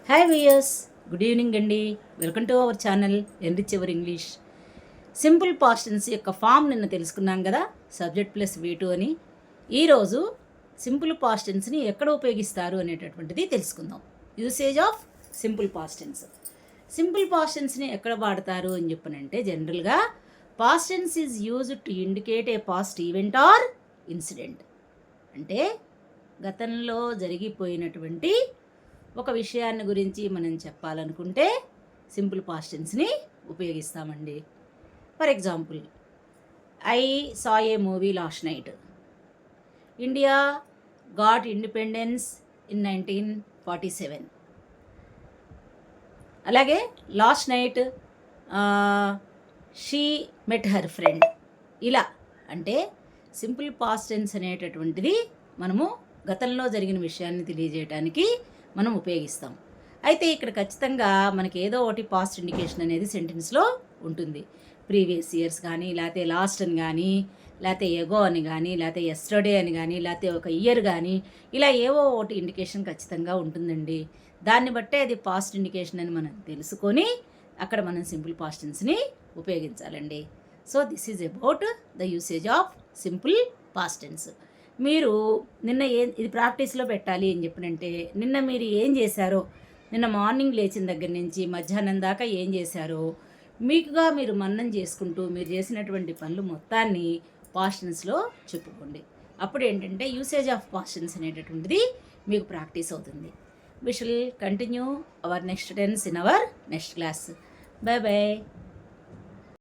Hi viewers, good evening అండి. Welcome to our channel enrich your English. Simple past tense యొక్క form నిన్న తెలుసుకున్నాం కదా, సబ్జెక్ట్ ప్లస్ V2 అని. ఈరోజు సింపుల్ పాస్ట్ టెన్స్ని ఎక్కడ ఉపయోగిస్తారు అనేటటువంటిది తెలుసుకుందాం. Usage of simple past tense. Simple past టెన్స్ని ఎక్కడ వాడతారు అని చెప్పనంటే, జనరల్గా past tense is used to indicate a past event or incident. అంటే గతంలో జరిగిపోయినటువంటి ఒక విషయాన్ని గురించి మనం చెప్పాలనుకుంటే సింపుల్ పాస్ట్ టెన్స్ని ఉపయోగిస్తామండి. For example, I saw a movie last night. India got independence in 1947. అలాగే last night she met her friend. ఇలా అంటే సింపుల్ పాస్ట్ టెన్స్ అనేటటువంటిది మనము గతంలో జరిగిన విషయాన్ని తెలియజేయడానికి మనం ఉపయోగిస్తాం. అయితే ఇక్కడ ఖచ్చితంగా మనకి ఏదో ఒకటి పాస్ట్ ఇండికేషన్ అనేది సెంటెన్స్లో ఉంటుంది. ప్రీవియస్ ఇయర్స్ కానీ, లేకపోతే లాస్ట్ అని కానీ, లేకపోతే ఎగో అని కానీ, లేకపోతే ఎస్టర్డే అని కానీ, లేకపోతే ఒక ఇయర్ కానీ, ఇలా ఏవో ఒకటి ఇండికేషన్ ఖచ్చితంగా ఉంటుందండి. దాన్ని బట్టే అది పాస్ట్ ఇండికేషన్ అని మనం తెలుసుకొని అక్కడ మనం సింపుల్ పాస్ట్ టెన్స్ని ఉపయోగించాలండి. So this is about the usage of simple past tense. మీరు నిన్న ఇది ప్రాక్టీస్లో పెట్టాలి అని చెప్పినంటే, నిన్న మీరు ఏం చేశారో, నిన్న మార్నింగ్ లేచిన దగ్గర నుంచి మధ్యాహ్నం దాకా ఏం చేశారో మీకుగా మీరు మన్ననం చేసుకుంటూ మీరు చేసినటువంటి పనులు మొత్తాన్ని పాస్ట్ టెన్స్లో చెప్పుకోండి. అప్పుడు ఏంటంటే యూసేజ్ ఆఫ్ పాస్ట్ టెన్స్ అనేటటువంటిది మీకు ప్రాక్టీస్ అవుతుంది. We shall continue our next tense in our next class. Bye by.